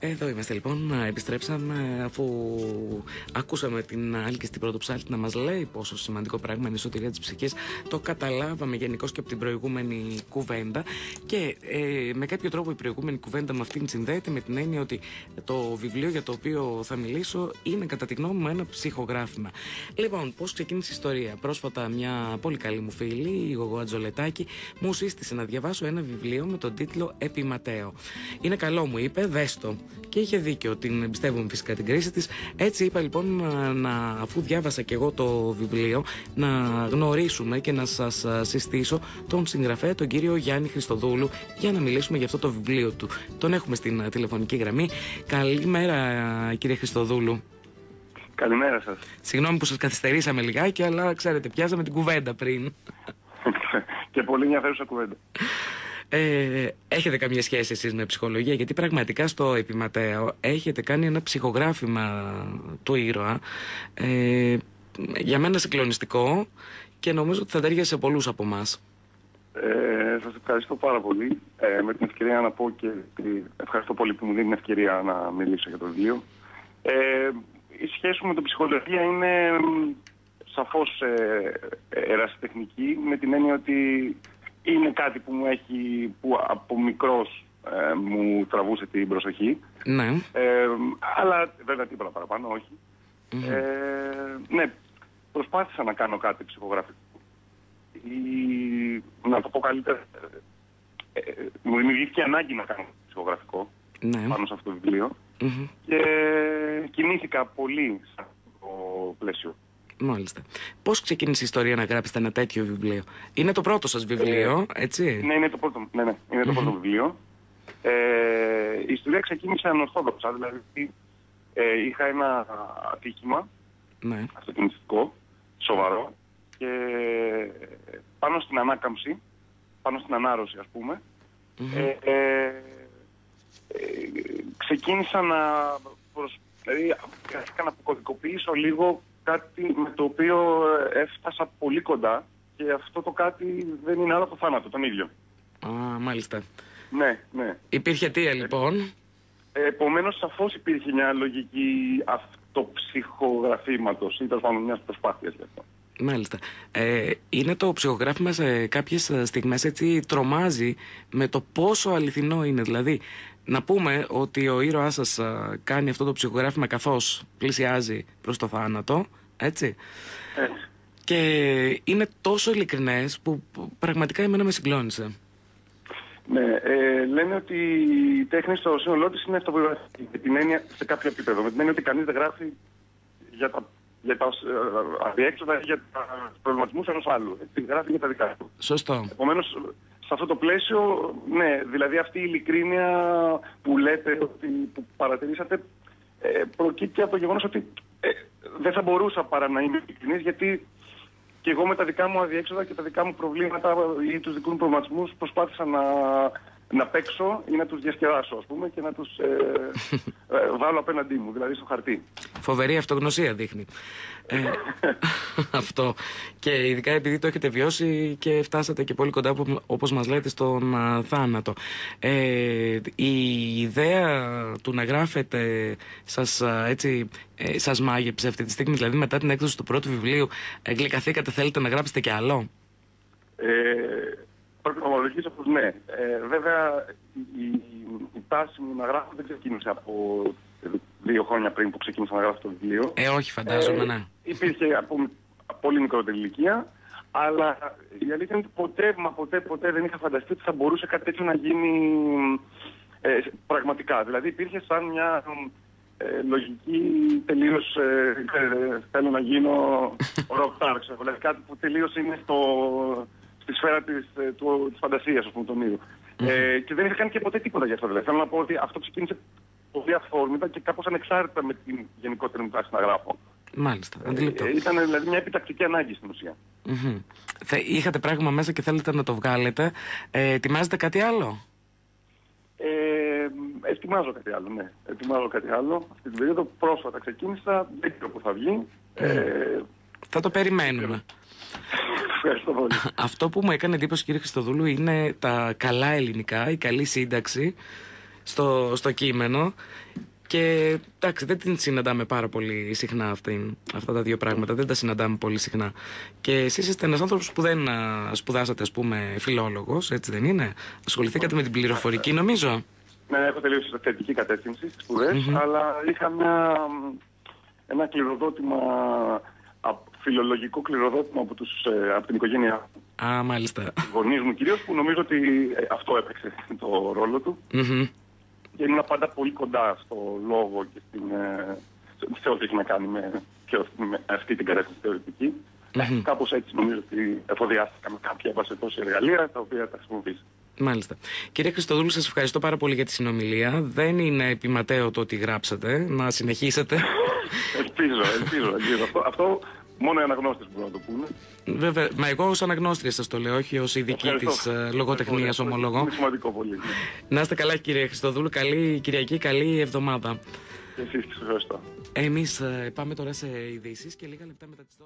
Εδώ είμαστε λοιπόν, επιστρέψαμε αφού ακούσαμε την Άλκη στην Πρωτοψάλτη να μας λέει πόσο σημαντικό πράγμα είναι η σωτηρία της ψυχής. Το καταλάβαμε γενικώς και από την προηγούμενη κουβέντα και με κάποιο τρόπο η προηγούμενη κουβέντα με αυτήν συνδέεται με την έννοια ότι το βιβλίο για το οποίο θα μιλήσω είναι κατά τη γνώμη μου ένα ψυχογράφημα. Λοιπόν, πώς ξεκίνησε η ιστορία? Πρόσφατα μια πολύ καλή μου φίλη, η Γογό Ατζολετάκη, μου σύστησε να διαβάσω ένα βιβλίο με τον τίτλο Επιματέο. Είναι καλό, μου είπε, δες το. Και είχε δίκιο, την εμπιστεύομαι φυσικά την κρίση της. Έτσι είπα λοιπόν, αφού διάβασα και εγώ το βιβλίο, να γνωρίσουμε και να σας συστήσω τον συγγραφέα, τον κύριο Γιάννη Χριστοδούλου, για να μιλήσουμε για αυτό το βιβλίο του. Τον έχουμε στην τηλεφωνική γραμμή. Καλημέρα, κύριε Χριστοδούλου. Καλημέρα σας. Συγγνώμη που σας καθυστερήσαμε λιγάκι, αλλά ξέρετε, πιάσαμε την κουβέντα πριν. Και πολύ ενδιαφέρουσα κουβέντα. Έχετε καμία σχέση εσείς με ψυχολογία? Γιατί πραγματικά στο Επιματέο έχετε κάνει ένα ψυχογράφημα του ήρωα, για μένα συγκλονιστικό, και νομίζω ότι θα ταιριάζει σε πολλούς από εμάς. Σας ευχαριστώ πάρα πολύ. Με την ευκαιρία να πω και ευχαριστώ πολύ που μου δίνει την ευκαιρία να μιλήσω για το βιβλίο. Η σχέση μου με την ψυχολογία είναι σαφώς ερασιτεχνική, με την έννοια ότι είναι κάτι που από μικρός μου τραβούσε την προσοχή. Ναι. Αλλά βέβαια τίποτα παραπάνω, όχι. Ναι, προσπάθησα να κάνω κάτι ψυχογραφικό. Να το πω καλύτερα, μου δημιουργήθηκε ανάγκη να κάνω ψυχογραφικό, ναι, πάνω σε αυτό το βιβλίο. Και κινήθηκα πολύ σε αυτό το πλαίσιο. Μάλιστα. Πώς ξεκίνησε η ιστορία να γράψετε ένα τέτοιο βιβλίο? Είναι το πρώτο σας βιβλίο, έτσι? Ναι, είναι το πρώτο, είναι το πρώτο βιβλίο. Η ιστορία ξεκίνησε ανορθόδοξα, δηλαδή είχα ένα ατύχημα, ναι, αυτοκινητικό, σοβαρό, και πάνω στην ανάκαμψη, πάνω στην ανάρρωση ας πούμε, ξεκίνησα δηλαδή να αποκωδικοποιήσω λίγο κάτι με το οποίο έφτασα πολύ κοντά, και αυτό το κάτι δεν είναι άλλο από το θάνατο, τον ίδιο. Μάλιστα. Ναι, ναι. Υπήρχε αιτία λοιπόν. Επομένως σαφώς υπήρχε μια λογική αυτοψυχογραφήματος, ή τέλος πάντων μιας προσπάθειας γι' αυτό. Μάλιστα. Είναι το ψυχογράφημα σε κάποιες στιγμές έτσι τρομάζει με το πόσο αληθινό είναι. Δηλαδή, να πούμε ότι ο ήρωάς σας κάνει αυτό το ψυχογράφημα καθώς πλησιάζει προς το θάνατο, έτσι. Και είναι τόσο ειλικρινές που πραγματικά εμένα με συγκλώνησε. Ναι, λένε ότι η τέχνη στο σύνολό της είναι αυτοβιογραφική, με την έννοια, σε κάποιο επίπεδο. Με την έννοια ότι κανείς δεν γράφει για τα αδιέξοδα ή για τους προβληματισμούς ενός άλλου. Έτσι, γράφει για τα δικά του. Σωστό. Επομένως, σε αυτό το πλαίσιο, ναι, δηλαδή αυτή η ειλικρίνεια που λέτε, που παρατηρήσατε, προκύπτει από το γεγονός ότι δεν θα μπορούσα παρά να είμαι ειλικρινής, γιατί και εγώ με τα δικά μου αδιέξοδα και τα δικά μου προβλήματα ή τους δικούς μου προβληματισμούς προσπάθησα να παίξω ή να τους διασκεδάσω, ας πούμε, και να τους βάλω απέναντί μου, δηλαδή στο χαρτί. Φοβερή αυτογνωσία δείχνει αυτό. Και ειδικά επειδή το έχετε βιώσει και φτάσατε και πολύ κοντά, όπως μας λέτε, στον θάνατο. Η ιδέα του να γράφετε σας μάγεψε αυτή τη στιγμή? Δηλαδή μετά την έκδοση του πρώτου βιβλίου γλυκαθήκατε, θέλετε να γράψετε κι άλλο? Πρέπει να ομολογήσω πως ναι. Βέβαια η τάση μου να γράφω δεν ξεκίνησε από 2 χρόνια πριν που ξεκίνησα να γράφω το βιβλίο. Όχι, φαντάζομαι, ναι. Υπήρχε από πολύ μικρότερη ηλικία, αλλά η αλήθεια είναι ότι ποτέ δεν είχα φανταστεί ότι θα μπορούσε κάτι τέτοιο να γίνει πραγματικά. Δηλαδή υπήρχε σαν μια λογική τελείως θέλω να γίνω rockstar, δηλαδή κάτι που τελείως είναι στη σφαίρα της φαντασίας, ας πούμε, τον ίδιο. Και δεν είχα κάνει και ποτέ τίποτα γι' αυτό. Δηλαδή. Θέλω να πω ότι αυτό ξεκίνησε πολύ αφόρμητα και κάπως ανεξάρτητα με την γενικότερη μου τάση να γράφω. Μάλιστα, αντιληπτό. Ήταν δηλαδή μια επιτακτική ανάγκη στην ουσία. Είχατε πράγμα μέσα και θέλετε να το βγάλετε. Ετοιμάζετε κάτι άλλο? Ετοιμάζω κάτι άλλο, ναι. Ετοιμάζω κάτι άλλο. Αυτή την περίοδο πρόσφατα ξεκίνησα, δεν ξέρω που θα βγει. Θα το περιμένουμε. Ευχαριστώ πολύ. Αυτό που μου έκανε εντύπωση, κύριε Χριστοδούλου, είναι τα καλά ελληνικά, η καλή σύνταξη στο κείμενο. Και εντάξει, δεν την συναντάμε πάρα πολύ συχνά αυτά τα δύο πράγματα. Δεν τα συναντάμε πολύ συχνά. Και εσείς είστε ένας άνθρωπος που δεν σπουδάσατε, ας πούμε, φιλόλογος, έτσι δεν είναι? Ασχοληθήκατε με την πληροφορική, νομίζω. Ναι, έχω τελείωσει σε θετική κατεύθυνση στις σπουδές, αλλά είχα ένα κληροδότημα, φιλολογικό κληροδότημα από την οικογένειά μου. Α, μάλιστα. Γονείς μου κυρίως, που νομίζω ότι αυτό έπαιξε το ρόλο του. Και ήμουν πάντα πολύ κοντά στο λόγο και σε ό,τι έχει να κάνει με αυτή την κατεύθυνση θεωρητική. Κάπως έτσι νομίζω ότι εφοδιάστηκα με κάποια βασετώση εργαλεία τα οποία τα χρησιμοποίησα. Μάλιστα. Κύριε Χριστοδούλου, σας ευχαριστώ πάρα πολύ για τη συνομιλία. Δεν είναι επιματέο το ότι γράψατε. Να συνεχίσετε. Ελπίζω. Αυτό μόνο οι αναγνώστες μπορούν να το πούνε. Βέβαια, μα εγώ ως αναγνώστρια σας το λέω, όχι ως ειδική της λογοτεχνίας ομολογώ. Είναι σημαντικό πολύ. Να είστε καλά, κύριε Χριστοδούλου. Καλή Κυριακή, καλή εβδομάδα. Και εσείς, ευχαριστώ. Εμείς πάμε τώρα σε ειδήσεις και λίγα λεπτά μετά τις 12.